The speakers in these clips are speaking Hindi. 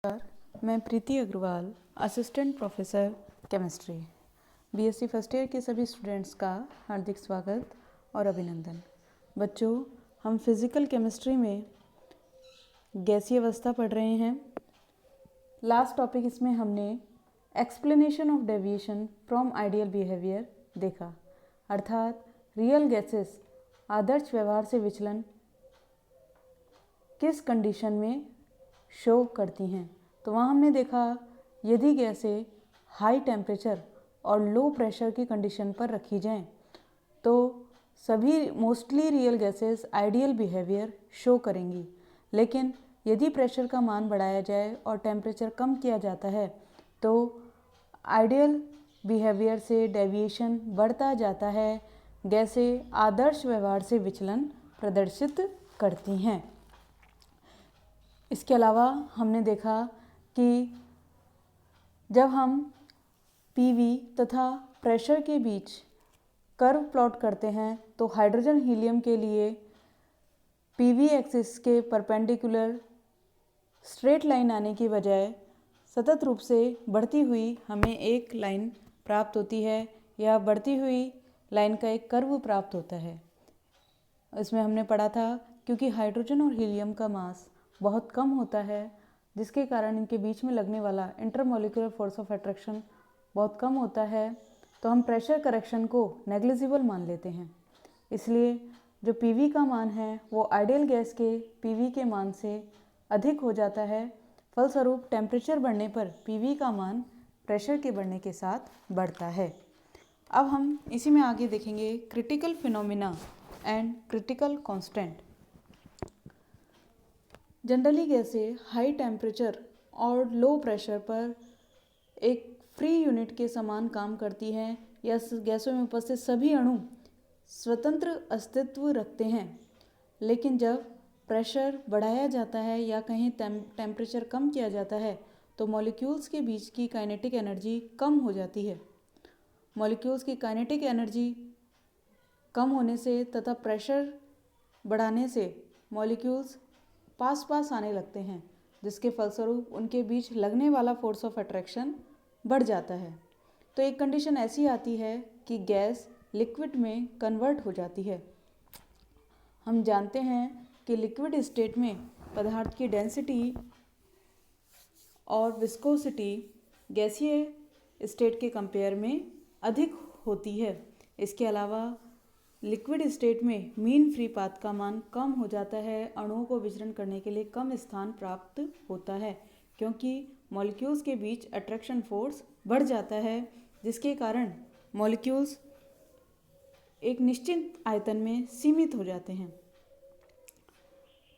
नमस्कार, मैं Preeti Agrawal, assistant professor chemistry, BSc first year के सभी स्टूडेंट्स का हार्दिक स्वागत और अभिनंदन। बच्चों, हम फिज़िकल केमिस्ट्री में गैसीय अवस्था पढ़ रहे हैं। लास्ट टॉपिक इसमें हमने explanation of deviation from ideal behaviour देखा, अर्थात रियल गैसेस आदर्श व्यवहार से विचलन किस कंडीशन में शो करती हैं। तो वहाँ हमने देखा, यदि गैसें हाई टेम्परेचर और लो प्रेशर की कंडीशन पर रखी जाएं तो सभी mostly real gases ideal behaviour show करेंगी। लेकिन यदि प्रेशर का मान बढ़ाया जाए और टेम्परेचर कम किया जाता है तो आइडियल बिहेवियर से डेविएशन बढ़ता जाता है। गैसें आदर्श व्यवहार से विचलन प्रदर्शित करती हैं। इसके अलावा हमने देखा कि जब हम पीवी तथा प्रेशर के बीच कर्व प्लॉट करते हैं तो हाइड्रोजन हीलियम के लिए पीवी एक्सिस के परपेंडिकुलर स्ट्रेट लाइन आने की बजाय सतत रूप से बढ़ती हुई हमें एक लाइन प्राप्त होती है, या बढ़ती हुई लाइन का एक कर्व प्राप्त होता है। इसमें हमने पढ़ा था क्योंकि हाइड्रोजन और हीलियम का मास बहुत कम होता है, जिसके कारण इनके बीच में लगने वाला इंटरमॉलिक्यूलर फोर्स ऑफ अट्रैक्शन बहुत कम होता है, तो हम प्रेशर करेक्शन को नेग्लिजिबल मान लेते हैं। इसलिए जो पीवी का मान है वो आइडियल गैस के पीवी के मान से अधिक हो जाता है। फलस्वरूप टेम्परेचर बढ़ने पर पीवी का मान प्रेशर के बढ़ने के साथ बढ़ता है। अब हम इसी में आगे देखेंगे critical phenomena and critical constant. Generally गैसें हाई टेम्परेचर और लो प्रेशर पर एक फ्री यूनिट के समान काम करती हैं, या गैसों में उपस्थित सभी अणु स्वतंत्र अस्तित्व रखते हैं। लेकिन जब प्रेशर बढ़ाया जाता है या कहीं टेम्परेचर कम किया जाता है तो मॉलिक्यूल्स के बीच की काइनेटिक एनर्जी कम हो जाती है। मॉलिक्यूल्स की काइनेटिक एनर्जी कम होने से तथा प्रेशर बढ़ाने से मॉलिक्यूल्स पास पास आने लगते हैं, जिसके फलस्वरूप उनके बीच लगने वाला फोर्स ऑफ अट्रैक्शन बढ़ जाता है। तो एक कंडीशन ऐसी आती है कि गैस लिक्विड में कन्वर्ट हो जाती है। हम जानते हैं कि लिक्विड स्टेट में पदार्थ की डेंसिटी और विस्कोसिटी गैसीय स्टेट के कंपेयर में अधिक होती है। इसके अलावा लिक्विड स्टेट में मीन फ्री पाथ का मान कम हो जाता है। अणुओं को विचरण करने के लिए कम स्थान प्राप्त होता है, क्योंकि मॉलिक्यूल्स के बीच अट्रैक्शन फोर्स बढ़ जाता है, जिसके कारण मॉलिक्यूल्स एक निश्चित आयतन में सीमित हो जाते हैं।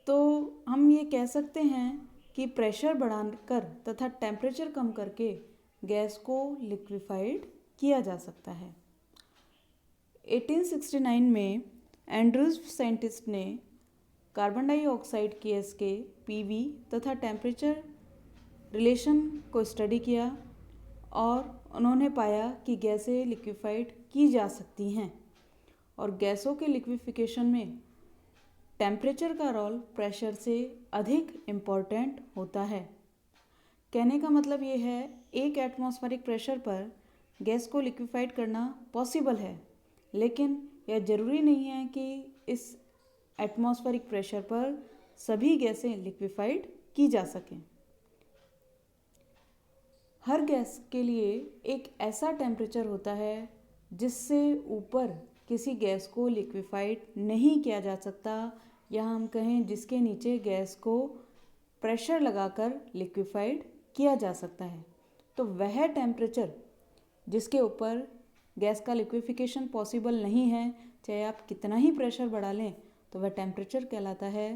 तो हम ये कह सकते हैं कि प्रेशर बढ़ाकर तथा टेम्परेचर कम करके गैस को लिक्विफाइड किया जा सकता है। 1869 में एंड्रूज साइंटिस्ट ने कार्बन डाइऑक्साइड गैस के पीवी तथा टेम्परेचर रिलेशन को स्टडी किया और उन्होंने पाया कि गैसें लिक्विफाइड की जा सकती हैं, और गैसों के लिक्विफिकेशन में टेम्परेचर का रोल प्रेशर से अधिक इम्पॉर्टेंट होता है। कहने का मतलब ये है, एक एटमॉस्फेरिक प्रेशर पर गैस को लिक्विफाइड करना पॉसिबल है, लेकिन यह ज़रूरी नहीं है कि इस एटमॉस्फेरिक प्रेशर पर सभी गैसें लिक्विफाइड की जा सकें। हर गैस के लिए एक ऐसा टेम्परेचर होता है जिससे ऊपर किसी गैस को लिक्विफाइड नहीं किया जा सकता, या हम कहें जिसके नीचे गैस को प्रेशर लगाकर लिक्विफाइड किया जा सकता है। तो वह टेम्परेचर जिसके ऊपर गैस का लिक्विफिकेशन पॉसिबल नहीं है, चाहे आप कितना ही प्रेशर बढ़ा लें, तो वह टेम्परेचर कहलाता है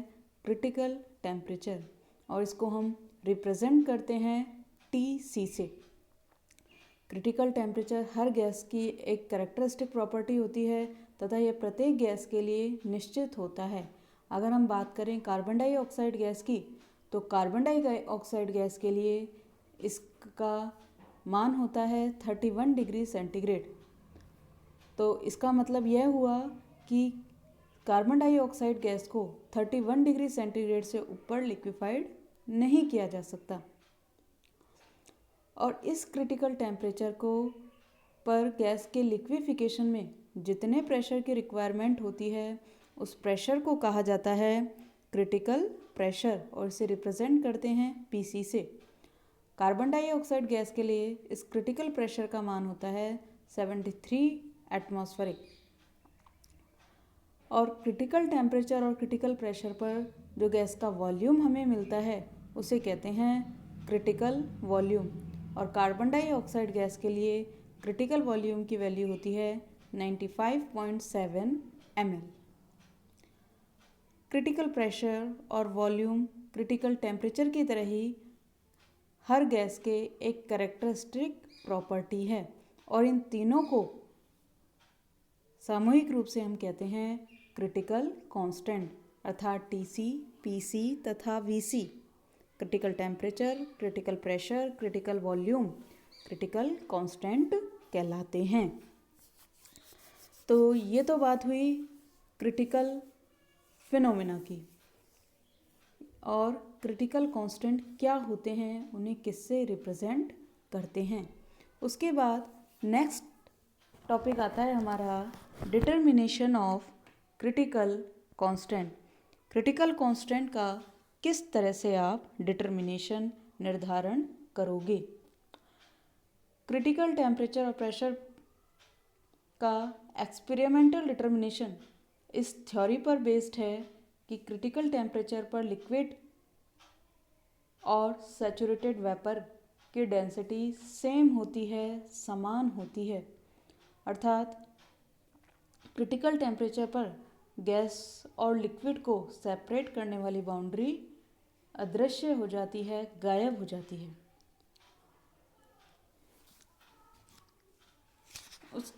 क्रिटिकल टेम्परेचर, और इसको हम रिप्रेजेंट करते हैं TC से। क्रिटिकल टेम्परेचर हर गैस की एक कैरेक्टरिस्टिक प्रॉपर्टी होती है तथा यह प्रत्येक गैस के लिए निश्चित होता है। अगर हम बात करें कार्बन डाइऑक्साइड गैस की, तो कार्बन डाइऑक्साइड गैस के लिए इसका मान होता है 31 डिग्री सेंटीग्रेड। तो इसका मतलब यह हुआ कि कार्बन डाइऑक्साइड गैस को 31 डिग्री सेंटीग्रेड से ऊपर लिक्विफाइड नहीं किया जा सकता। और इस क्रिटिकल टेम्परेचर को पर गैस के लिक्विफिकेशन में जितने प्रेशर की रिक्वायरमेंट होती है उस प्रेशर को कहा जाता है क्रिटिकल प्रेशर, और इसे रिप्रेजेंट करते हैं पीसी से। कार्बन डाइऑक्साइड गैस के लिए इस क्रिटिकल प्रेशर का मान होता है 73 एटमॉस्फेरिक। और क्रिटिकल टेम्परेचर और क्रिटिकल प्रेशर पर जो गैस का वॉल्यूम हमें मिलता है उसे कहते हैं क्रिटिकल वॉल्यूम। और कार्बन डाइऑक्साइड गैस के लिए क्रिटिकल वॉल्यूम की वैल्यू होती है 95.7 ml। क्रिटिकल प्रेशर और वॉल्यूम क्रिटिकल टेम्परेचर की तरह ही हर गैस के एक कैरेक्टरिस्टिक प्रॉपर्टी है, और इन तीनों को सामूहिक रूप से हम कहते हैं क्रिटिकल कांस्टेंट, अर्थात टीसी, पीसी तथा VC. Critical temperature, critical pressure, critical volume critical constant कहलाते हैं। तो ये तो बात हुई क्रिटिकल फिनोमेना की, और क्रिटिकल कांस्टेंट क्या होते हैं, उन्हें किससे रिप्रेजेंट करते हैं। उसके बाद नेक्स्ट टॉपिक आता है हमारा determination of critical constant. Critical constant का किस तरह से आप डिटर्मिनेशन निर्धारण करोगे। क्रिटिकल टेम्परेचर और प्रेशर का एक्सपेरिमेंटल डिटर्मिनेशन इस थ्योरी पर बेस्ड है कि क्रिटिकल टेम्परेचर पर लिक्विड और सैचुरेटेड वेपर की डेंसिटी सेम होती है, समान होती है। अर्थात क्रिटिकल टेम्परेचर पर गैस और लिक्विड को सेपरेट करने वाली बाउंड्री अदृश्य हो जाती है, गायब हो जाती है। उस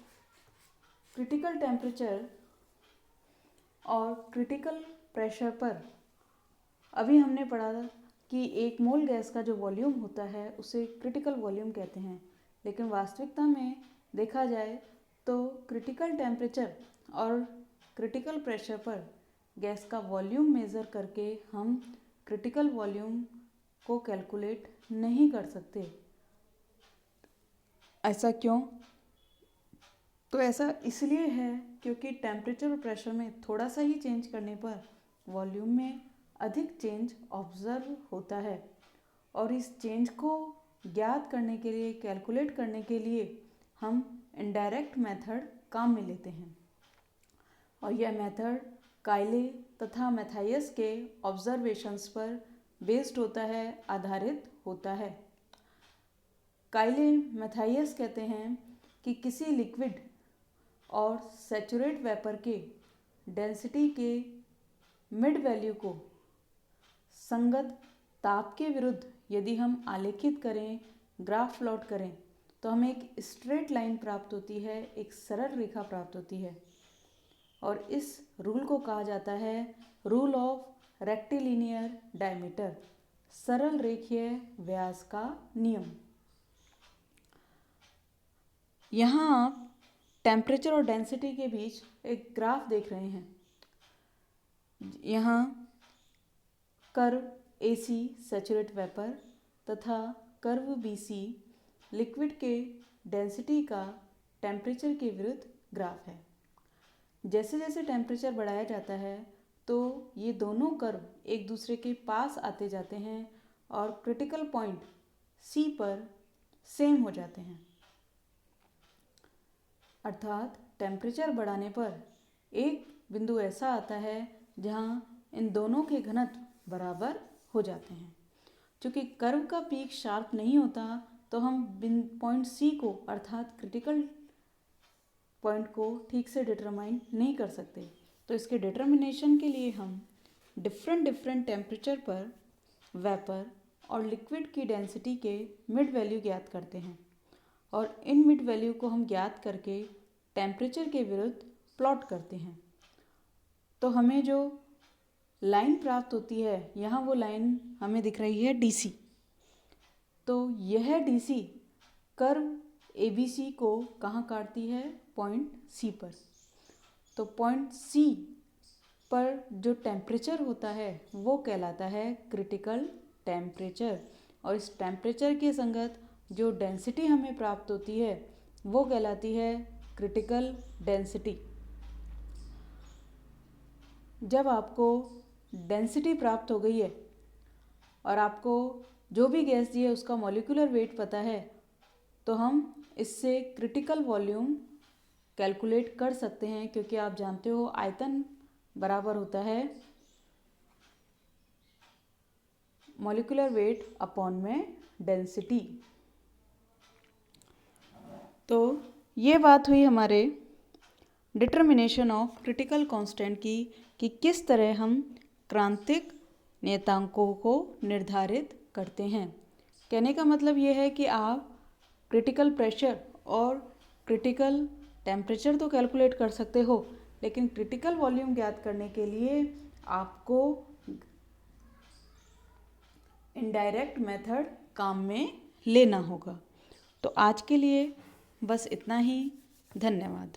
क्रिटिकल टेम्परेचर और क्रिटिकल प्रेशर पर अभी हमने पढ़ा कि एक मोल गैस का जो वॉल्यूम होता है उसे क्रिटिकल वॉल्यूम कहते हैं, लेकिन वास्तविकता में देखा जाए तो क्रिटिकल टेम्परेचर और क्रिटिकल प्रेशर पर गैस का वॉल्यूम मेज़र करके हम क्रिटिकल वॉल्यूम को कैलकुलेट नहीं कर सकते। ऐसा क्यों? तो ऐसा इसलिए है क्योंकि टेम्परेचर और प्रेशर में थोड़ा सा ही चेंज करने पर वॉल्यूम में अधिक चेंज ऑब्जर्व होता है, और इस चेंज को ज्ञात करने के लिए, कैलकुलेट करने के लिए हम इनडायरेक्ट मेथड काम में लेते हैं। और यह मेथड कायले तथा मैथाइयस के ऑब्जर्वेशंस पर बेस्ड होता है, आधारित होता है। कायले मैथाइयस कहते हैं कि किसी लिक्विड और सैचुरेट वेपर के डेंसिटी के मिड वैल्यू को संगत ताप के विरुद्ध यदि हम आलेखित करें, ग्राफ प्लॉट करें, तो हमें एक स्ट्रेट लाइन प्राप्त होती है, एक सरल रेखा प्राप्त होती है। और इस रूल को कहा जाता है रूल ऑफ रेक्टिलिनियर डायमीटर, सरल रेखीय व्यास का नियम। यहाँ आप टेम्परेचर और डेंसिटी के बीच एक ग्राफ देख रहे हैं। यहाँ कर्व AC सैचुरेट वेपर तथा कर्व BC लिक्विड के डेंसिटी का टेम्परेचर के विरुद्ध ग्राफ है। जैसे जैसे टेम्परेचर बढ़ाया जाता है तो ये दोनों कर्व एक दूसरे के पास आते जाते हैं और क्रिटिकल पॉइंट C पर सेम हो जाते हैं। अर्थात टेम्परेचर बढ़ाने पर एक बिंदु ऐसा आता है जहाँ इन दोनों के घनत्व बराबर हो जाते हैं। चूँकि कर्व का पीक शार्प नहीं होता तो हम पॉइंट C को अर्थात क्रिटिकल पॉइंट को ठीक से डिटरमाइन नहीं कर सकते। तो इसके डिटर्मिनेशन के लिए हम डिफरेंट टेम्परेचर पर वेपर और लिक्विड की डेंसिटी के मिड वैल्यू ज्ञात करते हैं, और इन मिड वैल्यू को हम ज्ञात करके टेम्परेचर के विरुद्ध प्लॉट करते हैं। तो हमें जो लाइन प्राप्त होती है, यहाँ वो लाइन हमें दिख रही है DC। तो यह DC कर्व ABC को कहाँ काटती है? पॉइंट C पर। तो पॉइंट C पर जो टेम्परेचर होता है वो कहलाता है क्रिटिकल टेम्परेचर, और इस टेम्परेचर के संगत जो डेंसिटी हमें प्राप्त होती है वो कहलाती है क्रिटिकल डेंसिटी। जब आपको डेंसिटी प्राप्त हो गई है और आपको जो भी गैस दी है उसका मॉलिक्यूलर वेट पता है, तो हम इससे क्रिटिकल वॉल्यूम कैलकुलेट कर सकते हैं, क्योंकि आप जानते हो आयतन बराबर होता है मॉलिक्यूलर वेट अपॉन में डेंसिटी। तो ये बात हुई हमारे डिटर्मिनेशन ऑफ क्रिटिकल कांस्टेंट की, कि किस तरह हम क्रांतिक नियतांकों को निर्धारित करते हैं। कहने का मतलब ये है कि आप क्रिटिकल प्रेशर और क्रिटिकल टेम्परेचर तो कैलकुलेट कर सकते हो, लेकिन क्रिटिकल वॉल्यूम ज्ञात करने के लिए आपको इनडायरेक्ट मेथड काम में लेना होगा। तो आज के लिए बस इतना ही। धन्यवाद।